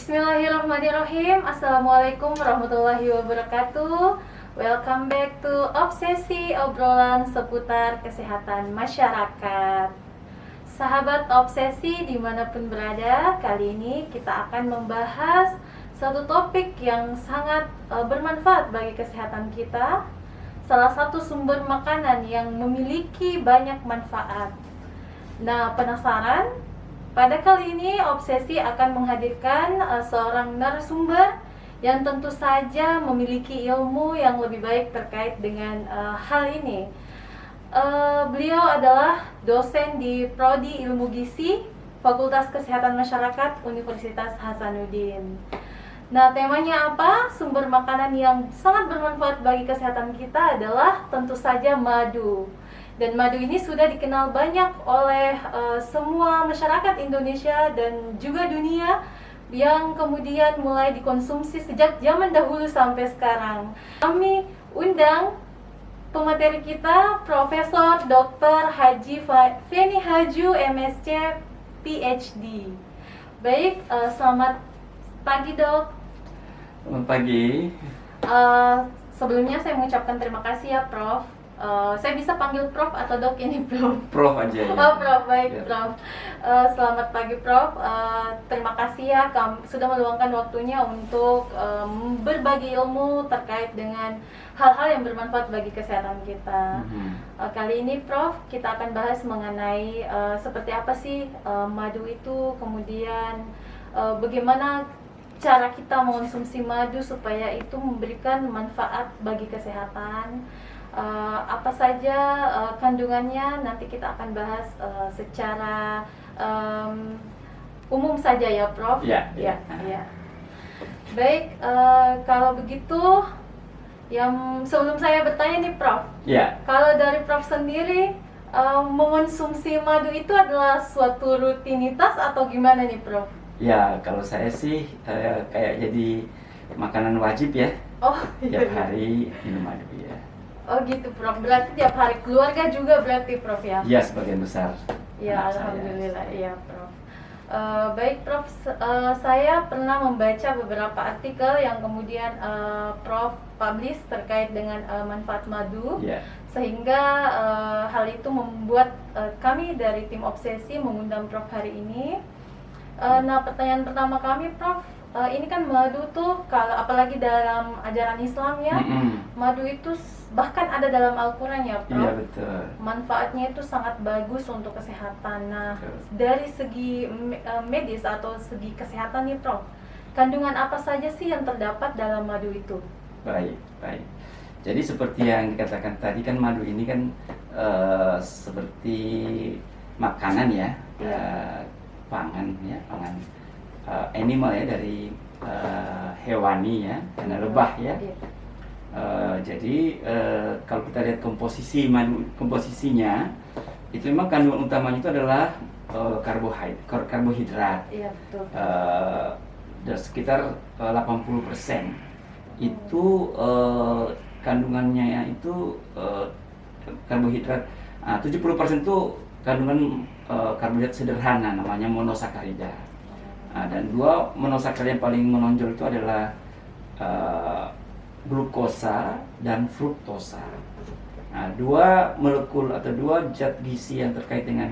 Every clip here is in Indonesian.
Bismillahirrahmanirrahim. Assalamualaikum warahmatullahi wabarakatuh. Welcome back to Obsesi, obrolan seputar kesehatan masyarakat. Sahabat Obsesi dimanapun berada, kali ini kita akan membahas satu topik yang sangat bermanfaat bagi kesehatan kita. Salah satu sumber makanan yang memiliki banyak manfaat. Nah, penasaran? Pada kali ini Obsesi akan menghadirkan seorang narasumber yang tentu saja memiliki ilmu yang lebih baik terkait dengan hal ini. Beliau adalah dosen di Prodi Ilmu Gizi Fakultas Kesehatan Masyarakat Universitas Hasanuddin. Nah, temanya apa? Sumber makanan yang sangat bermanfaat bagi kesehatan kita adalah tentu saja madu. Dan madu ini sudah dikenal banyak oleh semua masyarakat Indonesia dan juga dunia, yang kemudian mulai dikonsumsi sejak zaman dahulu sampai sekarang. Kami undang pemateri kita, Profesor Dr. Haji Feni Haju, MSc PhD. Baik, selamat pagi dok. Selamat pagi. Sebelumnya saya mengucapkan terima kasih ya Prof. Saya bisa panggil Prof atau Dok ini Prof? Prof aja ya. Oh Prof, baik Ya. Prof. Selamat pagi Prof. Terima kasih ya sudah meluangkan waktunya untuk berbagi ilmu terkait dengan hal-hal yang bermanfaat bagi kesehatan kita. Kali ini Prof, kita akan bahas mengenai seperti apa sih madu itu, kemudian bagaimana cara kita mengonsumsi madu supaya itu memberikan manfaat bagi kesehatan. Apa saja kandungannya nanti kita akan bahas secara umum saja ya Prof. Ya. Baik, kalau begitu yang sebelum saya bertanya nih Prof, Ya. kalau dari Prof sendiri mengonsumsi madu itu adalah suatu rutinitas atau gimana nih Prof? Ya, kalau saya sih kayak jadi makanan wajib ya. Oh, Tiap hari minum madu ya. Oh gitu Prof, berarti tiap hari keluarga juga berarti Prof ya? Ya, sebagian besar. Ya, anak saya. alhamdulillah, iya Prof. Baik Prof, saya pernah membaca beberapa artikel yang kemudian Prof publish terkait dengan manfaat madu, Ya. sehingga hal itu membuat kami dari tim Obsesi mengundang Prof hari ini. Nah, pertanyaan pertama kami Prof, ini kan madu tuh kalau apalagi dalam ajaran Islam ya, madu itu bahkan ada dalam Al-Quran ya Prof. Iya, betul. Manfaatnya itu sangat bagus untuk kesehatan. Nah, Betul. dari segi medis atau segi kesehatan nih Prof, kandungan apa saja sih yang terdapat dalam madu itu? Baik. Jadi seperti yang dikatakan tadi kan madu ini kan seperti makanan ya, pangan animal ya, dari hewani ya, karena lebah ya. Jadi kalau kita lihat komposisinya itu memang kandungan utamanya itu adalah karbohidrat. Iya betul. Dan sekitar 80% itu kandungannya itu karbohidrat. 70% itu kandungan karbohidrat sederhana namanya monosakarida. Dan dua monosakarida yang paling menonjol itu adalah glukosa dan fruktosa. Nah, dua molekul atau dua zat gizi yang terkait dengan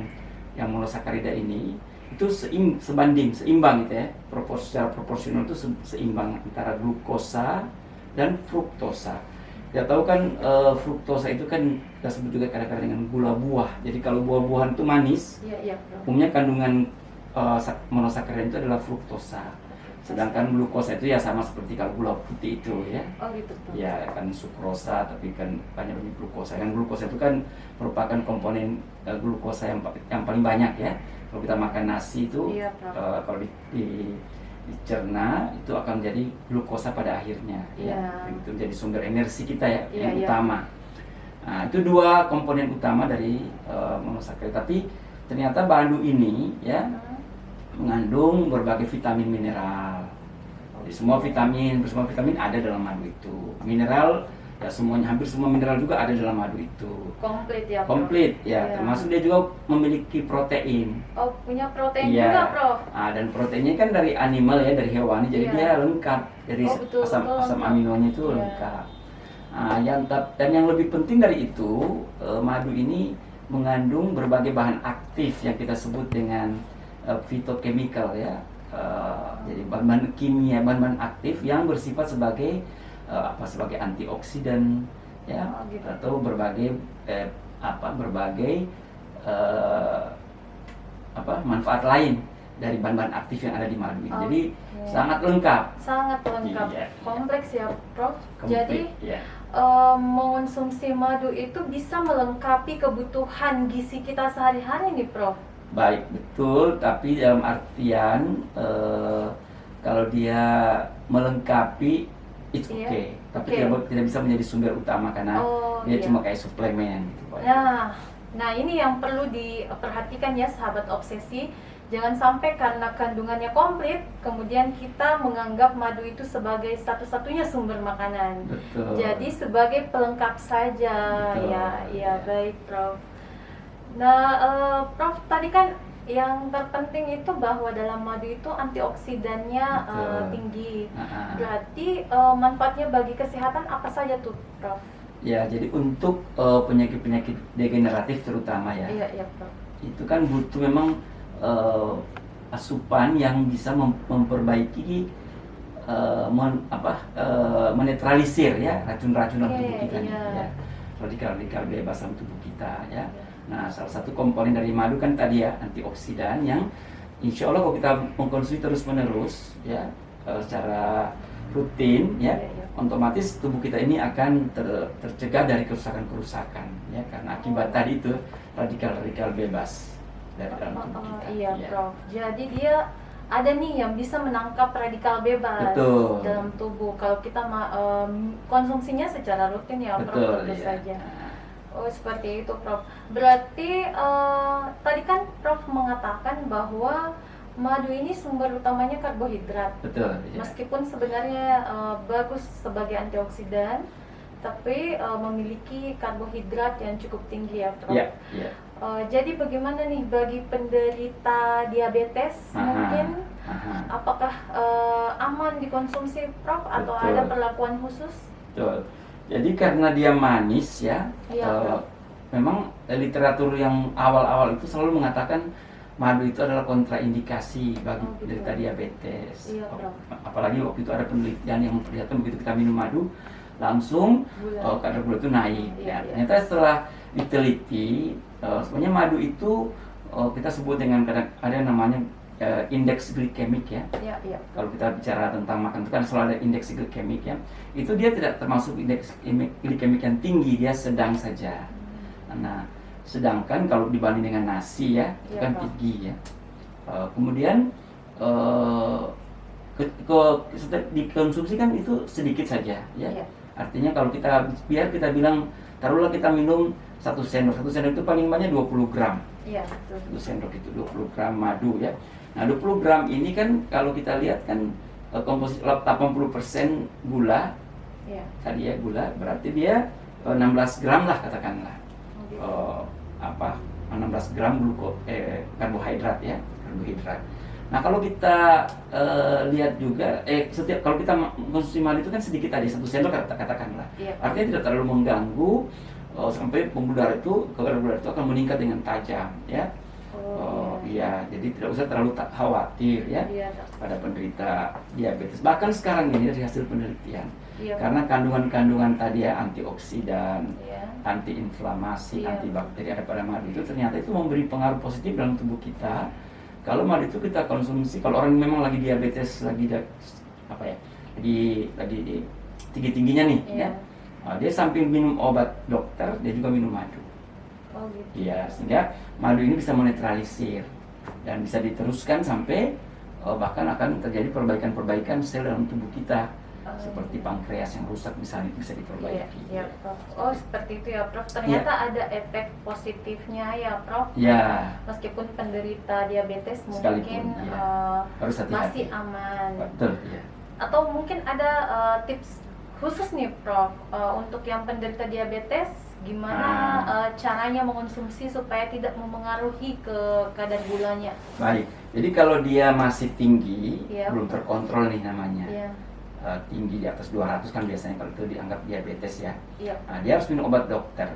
yang monosakarida ini itu seimbang gitu ya. Secara proporsional itu seimbang antara glukosa dan fruktosa. Kita tahu kan fruktosa itu kan kita sebut juga kadang-kadang dengan gula buah. Jadi kalau buah-buahan itu manis, umumnya kandungan monosakarida itu adalah fruktosa. Sedangkan glukosa itu ya sama seperti kalau gula putih itu ya. Oh gitu Prof. Ya kan sukrosa, tapi kan banyak lebih glukosa. Dan glukosa itu kan merupakan komponen glukosa yang paling banyak ya. Kalau kita makan nasi itu, Iya, Prof. kalau dicerna itu akan jadi glukosa pada akhirnya. Iya. Ya. Itu jadi sumber energi kita ya, Iya, yang iya. utama. Nah, itu dua komponen utama dari monosakarida. Tapi ternyata madu ini ya mengandung berbagai vitamin mineral. Jadi semua vitamin ada dalam madu itu. Mineral ya semuanya, hampir semua mineral juga ada dalam madu itu. Komplit ya, Prof? Komplit ya, Iya. termasuk dia juga memiliki protein. Oh, punya protein Iya. juga, Prof? Dan proteinnya kan dari animal ya, dari hewani, jadi Iya. dia lengkap. Dari Oh, betul, asam betul, asam lengkap. aminonya itu Iya. lengkap. Dan yang lebih penting dari itu, madu ini mengandung berbagai bahan aktif yang kita sebut dengan phytochemical ya. Jadi bahan-bahan kimia, bahan-bahan aktif yang bersifat sebagai sebagai antioksidan ya, Oh, gitu. atau berbagai manfaat lain dari bahan-bahan aktif yang ada di madu ini. Oke. Jadi sangat lengkap. Sangat lengkap. Iya. Kompleks ya, Prof? Komplit, Jadi ya. mengonsumsi madu itu bisa melengkapi kebutuhan gizi kita sehari-hari nih, Prof? Baik, betul, tapi dalam artian kalau dia melengkapi it's Iya. okay, tapi Oke. tidak bisa menjadi sumber utama karena Oh, dia iya. cuma kayak suplemen gitu, Pak. Nah, ini yang perlu diperhatikan ya, sahabat obsesi. Jangan sampai karena kandungannya komplit, kemudian kita menganggap madu itu sebagai satu-satunya sumber makanan. Betul. Jadi sebagai pelengkap saja. Betul. Ya, baik, Prof. Nah, Prof, tadi kan yang terpenting itu bahwa dalam madu itu antioksidannya Betul. tinggi. Nah, Berarti manfaatnya bagi kesehatan apa saja tuh, Prof? ya, jadi untuk penyakit-penyakit degeneratif terutama ya, Iya, Prof. itu kan butuh memang asupan yang bisa memperbaiki menetralisir ya racun-racun dalam Oke, tubuh kita nih, iya. ya, radikal-radikal bebas dalam tubuh kita ya. Nah, salah satu komponen dari madu kan tadi ya antioksidan yang insya Allah kalau kita mengkonsumsi terus-menerus ya secara rutin ya, Iya. otomatis tubuh kita ini akan tercegah dari kerusakan-kerusakan ya, karena akibat tadi itu radikal-radikal bebas dari dalam tubuh kita. Iya, ya. Prof. Jadi dia ada nih yang bisa menangkap radikal bebas Betul. dalam tubuh kalau kita konsumsinya secara rutin ya, Prof. Betul, Tentu iya. saja. Oh, seperti itu, Prof. Berarti tadi kan Prof mengatakan bahwa madu ini sumber utamanya karbohidrat. Betul. Ya. Meskipun sebenarnya bagus sebagai antioksidan, tapi memiliki karbohidrat yang cukup tinggi ya, Prof. Ya, ya. Jadi bagaimana nih bagi penderita diabetes mungkin apakah aman dikonsumsi, Prof, atau Betul. ada perlakuan khusus? Betul. Jadi karena dia manis ya, Iya, Prof. memang literatur yang awal-awal itu selalu mengatakan madu itu adalah kontraindikasi bagi Oh, gitu. penderita diabetes. Iya, Prof. Apalagi waktu itu ada penelitian yang memperlihatkan begitu kita minum madu langsung Gula. kadar gula itu naik. Iya, Ya. iya. Ternyata setelah diteliti, sebenarnya madu itu kita sebut dengan ada yang namanya indeks glikemik ya. Iya. Kalau kita bicara tentang makan itu kan selalu ada indeks glikemik ya. Itu dia tidak termasuk indeks glikemik yang tinggi, dia sedang saja. Nah, sedangkan kalau dibanding dengan nasi ya, itu Iya, kan Pak. tinggi ya. Kemudian setiap dikonsumsi kan itu sedikit saja ya. Iya. Artinya kalau kita bilang taruhlah kita minum 1 sendok itu paling banyak 20 gram. Iya, betul. 1 sendok itu 20 gram madu ya. Nah, 20 gram ini kan kalau kita lihat kan komposisi 80% gula. Iya. Tadi ya gula, berarti dia 16 gram lah katakanlah. Oh, gitu. 16 gram karbohidrat ya, karbohidrat. Nah, kalau kita lihat juga kalau kita mengkonsumsi madu itu kan sedikit tadi 1 sendok katakanlah. Iya. Artinya tidak terlalu mengganggu sampai pembuluh darah itu akan meningkat dengan tajam ya. Iya, jadi tidak usah terlalu khawatir ya Iya. pada penderita diabetes. Bahkan sekarang ini dari hasil penelitian, Iya. karena kandungan-kandungan tadi ya antioksidan, Iya. antiinflamasi, Iya. antibakteri ada pada madu itu ternyata itu memberi pengaruh positif dalam tubuh kita. Kalau madu itu kita konsumsi, kalau orang memang lagi diabetes, lagi tinggi-tingginya nih Iya. ya, dia samping minum obat dokter, dia juga minum madu. Oh, gitu. Ya, sehingga madu ini bisa menetralisir dan bisa diteruskan sampai bahkan akan terjadi perbaikan-perbaikan sel dalam tubuh kita, seperti pankreas yang rusak misalnya itu bisa diperbaiki. Iya, Prof. Oh, seperti itu ya, Prof. Ternyata ada efek positifnya ya, Prof. Ya, Meskipun penderita diabetes Sekalipun, mungkin iya. Harus hati-hati. masih aman. Betul ya. Atau mungkin ada tips khusus nih Prof, untuk yang penderita diabetes, gimana caranya mengonsumsi supaya tidak memengaruhi ke kadar gulanya? Baik, jadi kalau dia masih tinggi, Iya. belum terkontrol nih namanya, Iya, tinggi di atas 200 kan biasanya kalau itu dianggap diabetes ya. iya. Nah, dia harus minum obat dokter.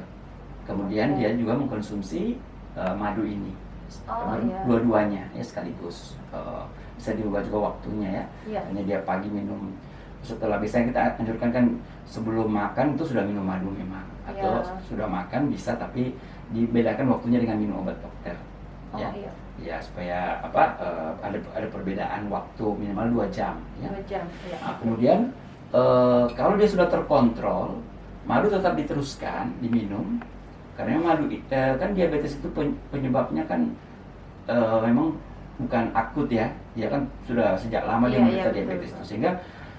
Kemudian Oke. dia juga mengkonsumsi madu ini. Oh iya. Dua-duanya ya sekaligus. Bisa diubah juga waktunya ya. Iya. Hanya dia pagi minum, setelah biasanya kita anjurkan kan sebelum makan itu sudah minum madu memang, atau Iya. sudah makan bisa, tapi dibedakan waktunya dengan minum obat dokter. Oh Ya. iya. Ya, supaya ada perbedaan waktu minimal 2 jam ya. 2 jam. Iya. Nah, kemudian kalau dia sudah terkontrol, madu tetap diteruskan diminum, karena madu kan diabetes itu penyebabnya kan memang bukan akut ya, dia kan sudah sejak lama dia Iya, menderita iya, diabetes betul. itu, sehingga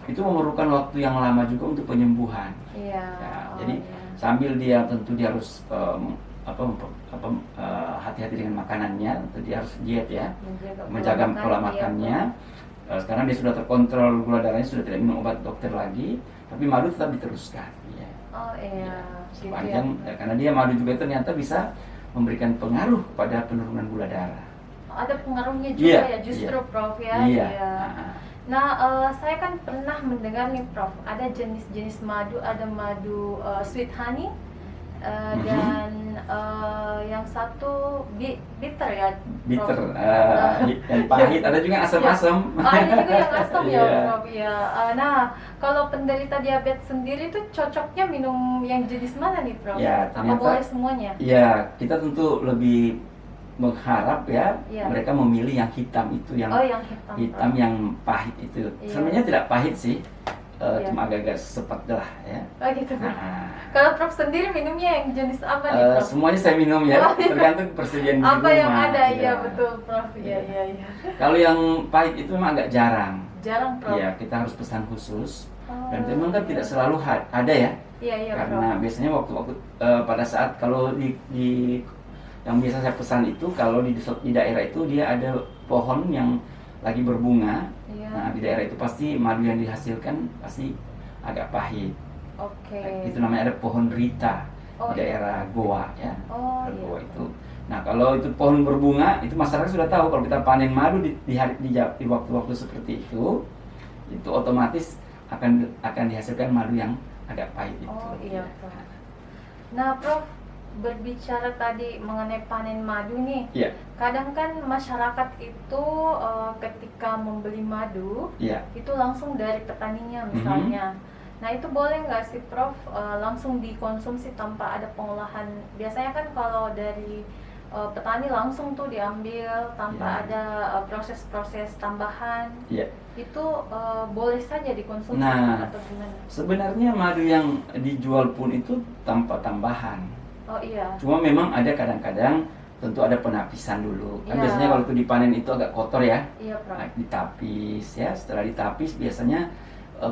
itu memerlukan waktu yang lama juga untuk penyembuhan. Iya. Ya, Oh, jadi iya. sambil dia tentu dia harus hati-hati dengan makanannya, tentu dia harus diet ya, menjaga pola makannya. Sekarang dia sudah terkontrol gula darahnya, sudah tidak minum obat dokter lagi, tapi madu tetap diteruskan. Ya. Oh iya. Ya, Gitu sepanjang ya. karena dia madu juga ternyata bisa memberikan pengaruh pada penurunan gula darah. Oh, ada pengaruhnya juga Iya, ya justru iya. Prof ya. Iya. Iya. Nah, Nah, saya kan pernah mendengar nih Prof, ada jenis-jenis madu, ada madu sweet honey, dan yang satu bitter ya, Prof. bitter, yang pahit, ada juga asam-asam. Ada juga yang asam ya, Iya. Prof. Ya. Nah, kalau penderita diabetes sendiri tuh cocoknya minum yang jenis mana nih, Prof? Ya, Apa ternyata- boleh semuanya? Ya, kita tentu lebih mengharap ya, Iya. mereka memilih yang hitam itu, yang Oh, yang hitam. hitam Prof. yang pahit itu. Iya. Sebenarnya tidak pahit sih, Iya. cuma agak-agak sepet lah ya. Oh gitu, Prof. Nah, Kalau Prof sendiri minumnya yang jenis apa nih, Prof? semuanya saya minum ya, Oh, iya. tergantung persediaan di Apa yang rumah, ada? ya. Iya, betul, Prof. Iya, Iya. iya, iya. Kalau yang pahit itu memang agak jarang. Jarang, Prof. Iya, kita harus pesan khusus. Oh, Dan itu memang kan tidak selalu ada ya. Iya, iya, Karena Prof. biasanya waktu-waktu pada saat kalau di yang biasa saya pesan itu, kalau di daerah itu dia ada pohon yang lagi berbunga. Iya. Nah, di daerah itu pasti madu yang dihasilkan pasti agak pahit. Oke. Itu namanya ada pohon Rita Oh, di daerah Goa ya. Oh, Daerah iya. Goa itu. Nah, kalau itu pohon berbunga, itu masyarakat sudah tahu kalau kita panen madu di waktu-waktu seperti itu otomatis akan dihasilkan madu yang agak pahit itu. Oh, iya, Prof. Nah, Prof, berbicara tadi mengenai panen madu nih, Iya, kadang kan masyarakat itu ketika membeli madu iya. itu langsung dari petaninya misalnya. Nah, itu boleh nggak sih Prof langsung dikonsumsi tanpa ada pengolahan? Biasanya kan kalau dari petani langsung tuh diambil tanpa Iya. ada proses-proses tambahan. Iya. Itu boleh saja dikonsumsi Nah, atau gimana? sebenarnya madu yang dijual pun itu tanpa tambahan. Oh iya. Cuma memang ada kadang-kadang tentu ada penapisan dulu. Kan Iya. biasanya kalau itu dipanen itu agak kotor ya. Iya, Prof. Nah, ditapis ya. Setelah ditapis biasanya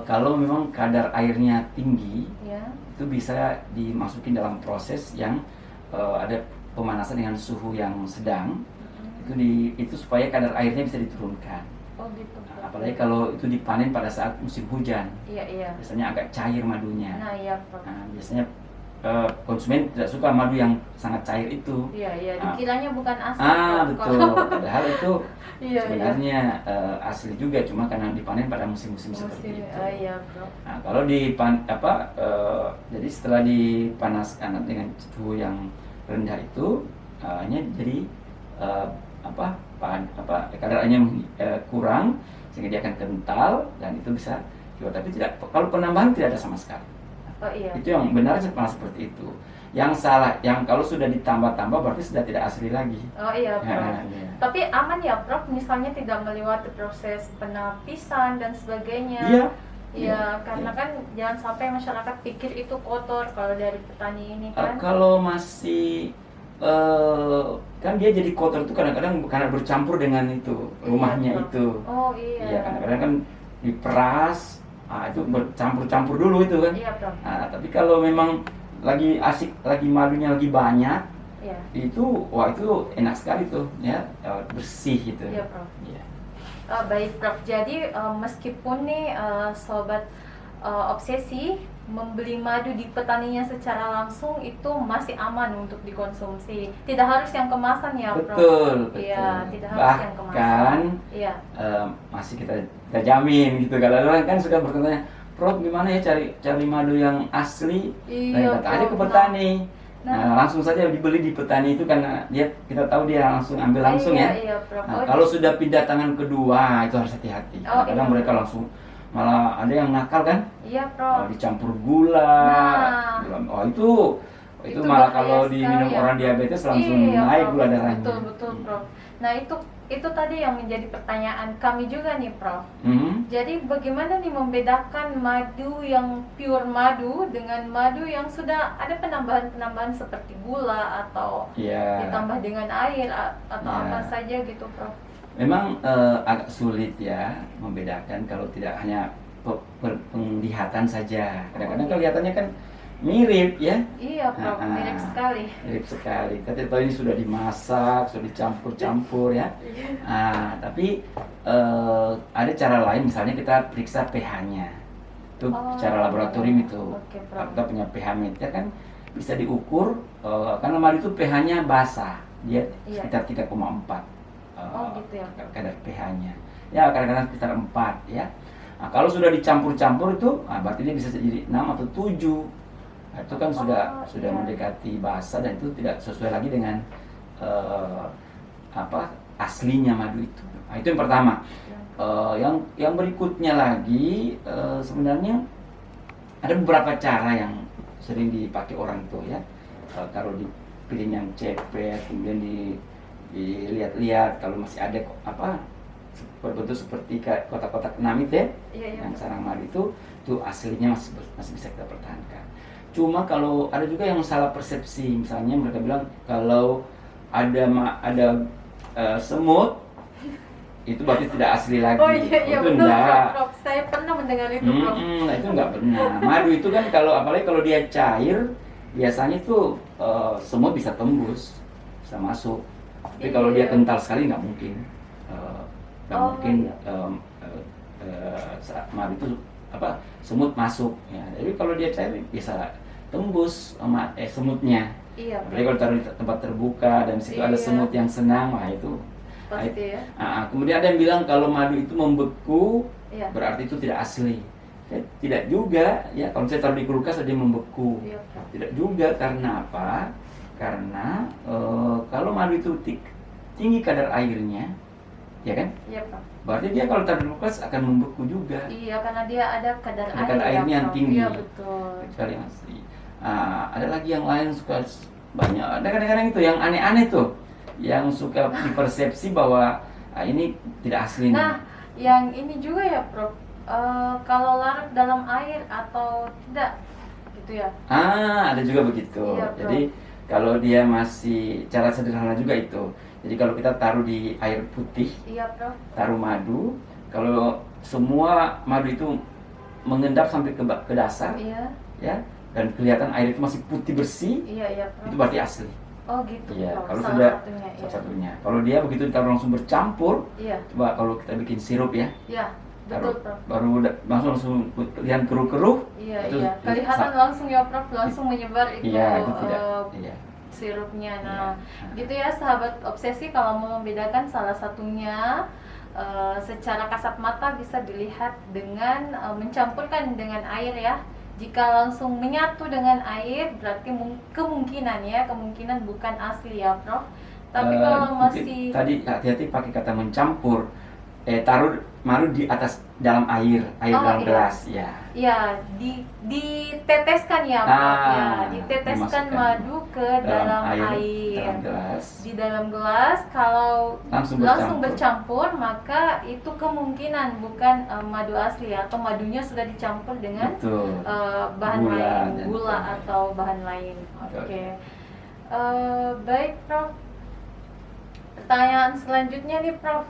kalau memang kadar airnya tinggi, Iya. itu bisa dimasukin dalam proses yang ada pemanasan dengan suhu yang sedang. Itu supaya kadar airnya bisa diturunkan. Oh gitu, Prof. Nah, apalagi kalau itu dipanen pada saat musim hujan, Iya, iya. biasanya agak cair madunya. Nah, iya, Prof. Nah, biasanya konsumen tidak suka madu yang sangat cair itu. Iya, iya. Ah. Dikiranya bukan asli. Prof. Betul. Padahal itu Iya, sebenarnya asli juga, cuma karena dipanen pada musim-musim iya. seperti itu. Oh iya, Prof. Nah, kalau jadi setelah dipanaskan dengan suhu yang rendah itu, jadi kadar airnya kurang, sehingga dia akan kental dan itu bisa jual. Tapi kalau penambahan tidak ada sama sekali. Oh iya. Itu yang benar seperti itu. Yang salah, yang kalau sudah ditambah-tambah berarti sudah tidak asli lagi. Oh iya, Prof. Nah, iya. Tapi aman ya, Prof, misalnya tidak melewati proses penapisan dan sebagainya. Iya. Iya, karena Iya. kan jangan sampai masyarakat pikir itu kotor kalau dari petani ini kan. Kalau masih kan dia jadi kotor itu kadang-kadang karena bercampur dengan itu rumahnya Iya, Prof. itu. Oh iya. Iya, kadang-kadang kan diperas, itu bercampur-campur dulu itu kan. Iya, Prof. Nah, tapi kalau memang lagi asik, lagi madunya lagi banyak, Iya. itu enak sekali tuh ya, bersih gitu. Iya, Prof. Iya. Baik, Prof. Jadi meskipun nih sobat Obsesi membeli madu di petaninya secara langsung itu masih aman untuk dikonsumsi. Tidak harus yang kemasan ya, Prof. Betul, betul. Iya, tidak harus yang kemasan. Bahkan Iya. masih kita jamin gitu. Kalau orang kan suka bertanya, Prof gimana ya cari madu yang asli? Iya, Nah, datang aja ke Prof. petani. Nah. Nah, langsung saja dibeli di petani itu karena kita tahu dia langsung ambil langsung Iya, ya. iya, Prof. Nah, Oh, kalau sudah pindah tangan kedua itu harus hati-hati. Oh, Kadang iya. mereka langsung malah ada yang nakal kan? Iya, Prof. Dicampur gula. Nah. Oh, itu malah bahaya kalau diminum sekali ya. orang diabetes langsung Iya, naik Prof. gula darahnya. Betul, Prof. Nah, itu tadi yang menjadi pertanyaan kami juga nih, Prof. Hmm. Jadi bagaimana nih membedakan madu yang pure madu dengan madu yang sudah ada penambahan-penambahan seperti gula atau Iya. ditambah dengan air atau Iya. apa saja gitu, Prof. Memang agak sulit ya membedakan kalau tidak hanya penglihatan saja. Kadang-kadang kelihatannya kan mirip ya. Iya, Prof. Mirip sekali. Mirip sekali. Tapi tahu ini sudah dimasak, sudah dicampur-campur ya. Tapi ada cara lain, misalnya kita periksa pH-nya. Itu secara laboratorium itu. Oke, Prof. Kita punya pH meter kan bisa diukur karena madu itu pH-nya basah. Dia Iya. sekitar 3,4. Gitu ya. Kadar pH-nya. Ya, kadang-kadang sekitar 4 ya. Nah, kalau sudah dicampur-campur itu, berarti dia bisa jadi 6 atau 7. Nah, itu kan sudah Iya. mendekati basah dan itu tidak sesuai lagi dengan aslinya madu itu. Nah, itu yang pertama. Yang berikutnya lagi sebenarnya ada beberapa cara yang sering dipakai orang itu ya. Kalau di piring yang cepet, kemudian dilihat-lihat kalau masih ada berbentuk seperti kotak-kotak enamit ya, Iya. yang sarang madu itu aslinya masih bisa kita pertahankan. Cuma kalau ada juga yang salah persepsi, misalnya mereka bilang kalau ada semut itu berarti tidak asli lagi. Oh iya, itu betul, enggak. Prof. Saya pernah mendengar itu, Prof. Itu enggak benar. Madu itu kan apalagi kalau dia cair, biasanya tuh semut bisa tembus, bisa masuk. Tapi kalau dia kental sekali nggak mungkin. Madu itu semut masuk. Ya. Jadi kalau dia cair bisa tembus sama semutnya. Iya, Apalagi kalau taruh di tempat terbuka dan di situ ada Iya. semut yang senang, itu. pasti ya. Kemudian ada yang bilang kalau madu itu membeku, Iya. berarti itu tidak asli. Tidak juga, ya. Kalau saya taruh di kulkas dia membeku. Iya, Prof. Tidak juga, karena apa? Karena kalau madu itu tinggi kadar airnya, ya kan? Iya, Prof. Berarti dia kalau taruh di kulkas akan membeku juga. Iya, karena dia ada kadar Ada kadar air airnya yang Prof. tinggi. Iya, betul. Kecuali yang asli. Ada lagi yang lain suka banyak. Ada kadang-kadang itu yang aneh-aneh tuh, yang suka dipersepsi bahwa ini tidak asli. Nah, yang ini juga ya, Prof. Kalau larut dalam air atau tidak, gitu ya. Ada juga begitu. Iya, Prof. Jadi kalau dia masih cara sederhana juga itu. Jadi kalau kita taruh di air putih, Iya, Prof. taruh madu, kalau semua madu itu mengendap sampai ke dasar, Iya. ya, dan kelihatan air itu masih putih bersih, Iya, Prof. itu berarti asli. Oh, gitu, Iya, Prof. kalau Salah sudah satunya, iya. salah satunya. Kalau dia begitu ditaruh langsung bercampur, Iya. coba kalau kita bikin sirup ya, Iya, taruh betul, Prof. baru langsung kelihatan keruh-keruh. Iya, itu iya. Kelihatan langsung ya, Prof. Langsung menyebar itu Iya, itu tidak. Iya. sirupnya. Iya. Nah, gitu ya sahabat obsesi, kalau mau membedakan salah satunya secara kasat mata bisa dilihat dengan mencampurkan dengan air ya. Jika langsung menyatu dengan air berarti kemungkinan bukan asli ya, Prof. Tapi kalau Mungkin masih tadi hati-hati pakai kata mencampur. Taruh madu di atas dalam air dalam iya. gelas ya. ya diteteskan ya, Prof. Ya, diteteskan dimasukkan madu ke dalam air. dalam gelas. Di dalam gelas, kalau Langsung bercampur maka itu kemungkinan bukan madu asli atau madunya sudah dicampur dengan Betul. bahan Gula lain, dan gula bahan lain. atau bahan lain. Betul. Oke. Baik, Prof. Pertanyaan selanjutnya nih, Prof.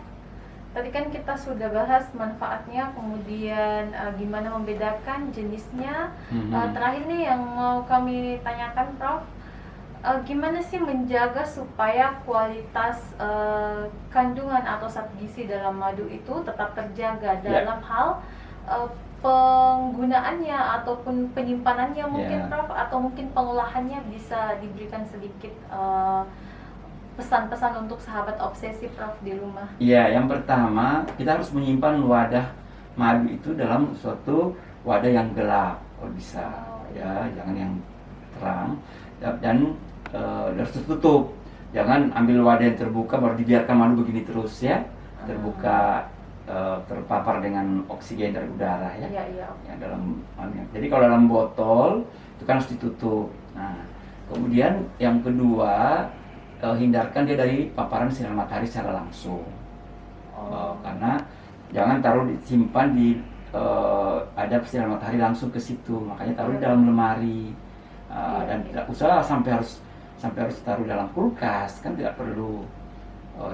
Tadi kan kita sudah bahas manfaatnya, kemudian gimana membedakan jenisnya. Terakhir nih yang mau kami tanyakan, Prof, gimana sih menjaga supaya kualitas kandungan atau zat gizi dalam madu itu tetap terjaga dalam hal penggunaannya ataupun penyimpanannya mungkin Ya. Prof, atau mungkin pengolahannya bisa diberikan sedikit pesan-pesan untuk sahabat obsesi Prof di rumah. Iya, yang pertama kita harus menyimpan wadah madu itu dalam suatu wadah yang gelap kalau bisa, ya, jangan yang terang, dan harus tertutup. Jangan ambil wadah yang terbuka baru dibiarkan madu begini terus ya, terbuka, terpapar dengan oksigen dari udara ya. Iya, iya. Ya, dalam jadi kalau dalam botol itu kan harus ditutup. Nah, kemudian yang kedua, hindarkan dia dari paparan sinar matahari secara langsung. Karena jangan disimpan di ada sinar matahari langsung ke situ, makanya taruh di dalam lemari. Dan tidak usah sampai harus taruh dalam kulkas, kan tidak perlu.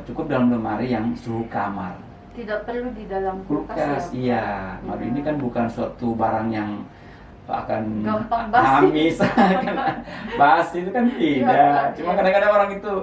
Cukup dalam lemari yang suhu kamar. Tidak perlu di dalam Kulkas, ya? Iya. Madu ini kan bukan suatu barang yang akan gampang basi. habis. Basi itu kan tidak. Cuma kadang-kadang orang itu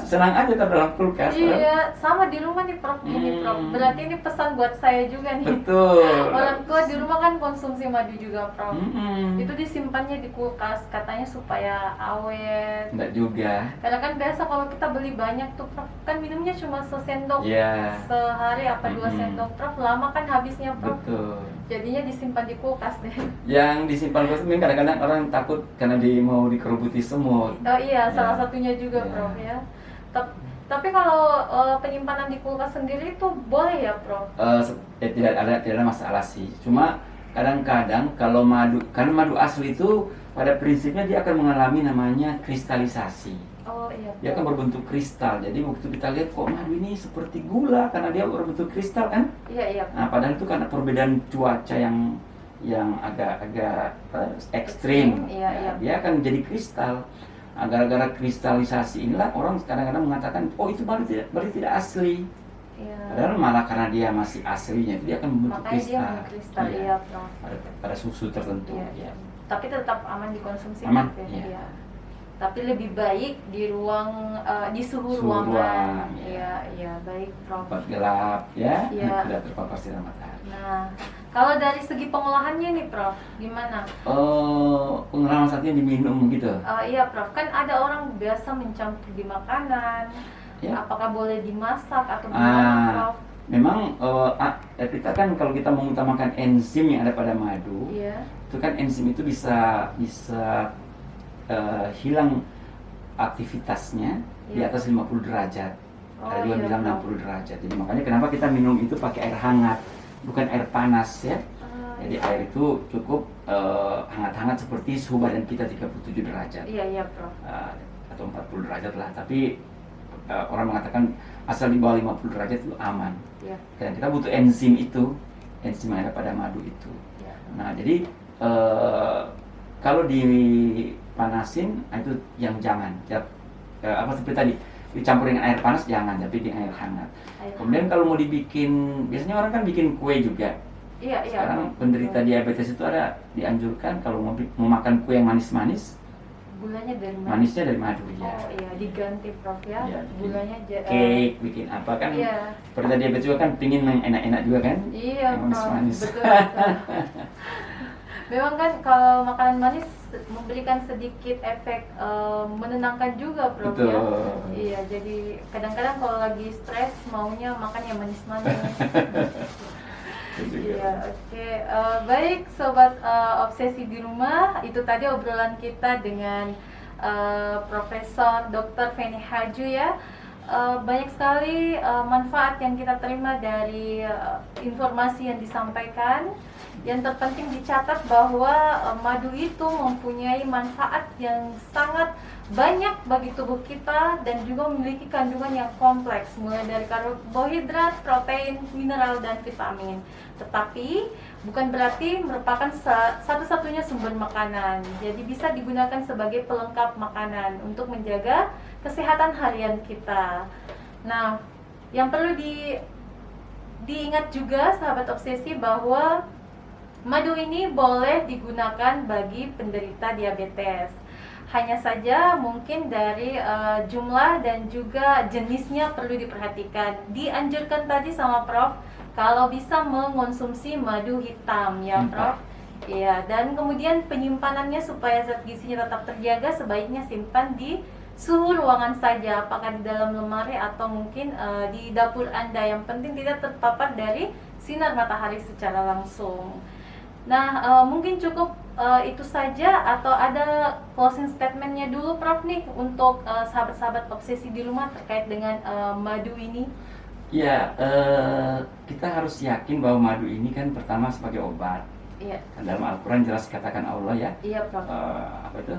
senang aja taruh dalam kulkas. Iya, sama di rumah nih Prof. Gini Prof, berarti ini pesan buat saya juga nih. Betul. Orang tua di rumah kan konsumsi madu juga Prof. Mm-mm. Itu disimpannya di kulkas, katanya supaya awet. Enggak juga. Karena kan biasa kalau kita beli banyak tuh Prof, kan minumnya cuma sesendok Iya. sehari apa 2 sendok Prof, lama kan habisnya Prof. Betul. Jadinya disimpan di kulkas deh. Yang disimpan kulkas ini kadang-kadang orang takut karena mau dikerubuti semut. Oh iya, salah Ya. satunya juga Ya. Prof ya. Tapi kalau penyimpanan di kulkas sendiri itu boleh ya Prof? Tidak ada masalah sih. Cuma kadang-kadang kalau karena madu asli itu pada prinsipnya dia akan mengalami namanya kristalisasi. Oh iya. Dia akan berbentuk kristal. Jadi waktu kita lihat kok madu ini seperti gula karena dia berbentuk kristal kan? Iya, iya. Nah, padahal itu karena perbedaan cuaca yang agak ekstrim. Iya, iya. Dia akan jadi kristal. Nah, gara-gara kristalisasi inilah orang kadang-kadang mengatakan, oh itu berarti tidak asli. Iya. Padahal malah karena dia masih aslinya itu dia akan membentuk Makanya dia kristal. mengkristal, Iya. iya Prof. Pada susu tertentu. Iya. Ya. Tapi tetap aman dikonsumsi Aman, Prof, ya? iya. Iya. Tapi lebih baik di ruang di suhu Suhu ruangan. ruang, Iya, iya, baik Prof. Tempat gelap ya, Iya. tidak terpapar sinar matahari. Nah, kalau dari segi pengolahannya nih Prof, gimana? Pengalaman satunya diminum gitu. Iya Prof, kan ada orang biasa mencampur di makanan. Ya. Apakah boleh dimasak atau gimana Prof? Memang kita kan kalau kita mengutamakan enzim yang ada pada madu, Iya. itu kan enzim itu bisa hilang aktivitasnya di Iya. atas 50 derajat. Ada juga iya, bilang Prof. 60 derajat. Jadi makanya kenapa kita minum itu pakai air hangat, bukan air panas ya. Jadi Iya. air itu cukup hangat-hangat seperti suhu badan kita 37 derajat. Iya, iya Prof. Atau 40 derajat lah. Tapi orang mengatakan asal di bawah 50 derajat itu aman. Iya. Dan kita butuh enzim itu, enzim yang ada pada madu itu. Iya. Nah, jadi kalau dipanasin itu yang jangan. Seperti tadi dicampur dengan air panas jangan, tapi dengan air hangat. Kemudian kalau mau dibikin, biasanya orang kan bikin kue juga. Iya, iya. Sekarang penderita diabetes itu ada dianjurkan kalau mau makan kue yang manis-manis, Gulanya dari mana? manisnya dari madu ya. Oh iya, diganti Prof ya. Iya, Gulanya Cake, bikin apa kan? Iya. Penderita diabetes juga kan pingin yang enak-enak juga kan? Iya, Yang Prof. manis-manis. Betul, betul. Memang kan kalau makanan manis memberikan sedikit efek menenangkan juga Prof ya. Betul. Iya, jadi kadang-kadang kalau lagi stres maunya makan yang manis-manis. Itu juga. Iya, oke. Baik, sobat obsesi di rumah, itu tadi obrolan kita dengan Profesor Dr. Feni Haju ya. Banyak sekali manfaat yang kita terima dari informasi yang disampaikan. Yang terpenting dicatat bahwa madu itu mempunyai manfaat yang sangat banyak bagi tubuh kita dan juga memiliki kandungan yang kompleks, mulai dari karbohidrat, protein, mineral, dan vitamin. Tetapi bukan berarti merupakan satu-satunya sumber makanan. Jadi bisa digunakan sebagai pelengkap makanan untuk menjaga kesehatan harian kita. Nah, yang perlu diingat juga sahabat obsesi bahwa madu ini boleh digunakan bagi penderita diabetes. Hanya saja mungkin dari jumlah dan juga jenisnya perlu diperhatikan. Dianjurkan tadi sama Prof kalau bisa mengonsumsi madu hitam ya Prof. Iya, dan kemudian penyimpanannya supaya zat gizinya tetap terjaga, sebaiknya simpan di suhu ruangan saja, apakah di dalam lemari atau mungkin di dapur Anda. Yang penting tidak terpapar dari sinar matahari secara langsung. Nah, mungkin cukup itu saja, atau ada closing statementnya dulu Prof nih untuk sahabat-sahabat obsesi di rumah terkait dengan madu ini? Ya, kita harus yakin bahwa madu ini kan pertama sebagai obat. Iya. Kan dalam Al-Quran jelas katakan Allah ya. Iya Prof. Apa itu?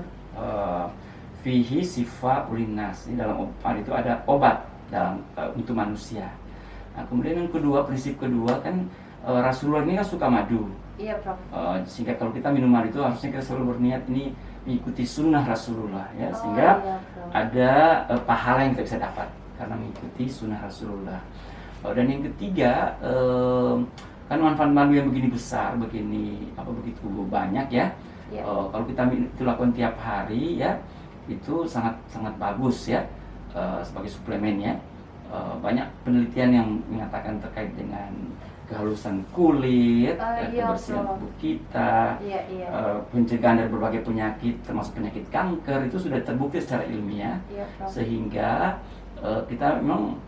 Fihi sifa ulinas. Ini dalam obat itu ada obat dalam untuk manusia. Nah, kemudian yang kedua, prinsip kedua kan Rasulullah ini kan suka madu. Iya Prof. Sehingga kalau kita minum madu itu harusnya kita selalu berniat ini mengikuti sunnah Rasulullah ya, sehingga Iya, Prof. ada pahala yang kita bisa dapat karena mengikuti sunnah Rasulullah. Dan yang ketiga, kan manfaat madu yang begini besar, begitu banyak ya. Iya. Kalau kita itu lakukan tiap hari ya, itu sangat sangat bagus ya, sebagai suplemen ya. Banyak penelitian yang menyatakan terkait dengan kehalusan kulit, Iya, kebersihan Prof. tubuh kita, Iya, iya. pencegahan dari berbagai penyakit termasuk penyakit kanker, itu sudah terbukti secara ilmiah. Iya, Prof. Sehingga kita memang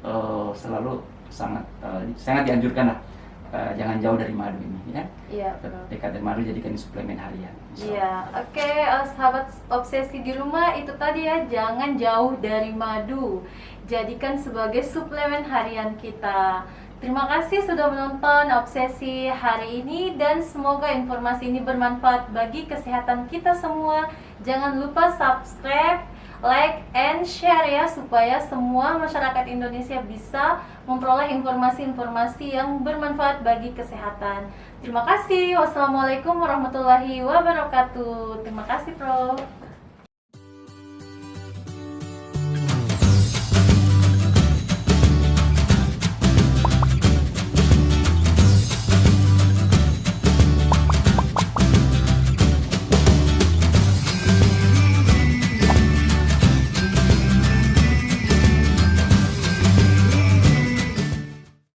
selalu sangat dianjurkan lah, jangan jauh dari madu ini ya. Iya, Prof. Dekat dari madu jadikan suplemen harian. Iya, oke, sahabat obsesi di rumah, itu tadi ya, jangan jauh dari madu. Jadikan sebagai suplemen harian kita. Terima kasih sudah menonton obsesi hari ini, dan semoga informasi ini bermanfaat bagi kesehatan kita semua. Jangan lupa subscribe, like, and share ya, supaya semua masyarakat Indonesia bisa memperoleh informasi-informasi yang bermanfaat bagi kesehatan. Terima kasih. Wassalamualaikum warahmatullahi wabarakatuh. Terima kasih Prof.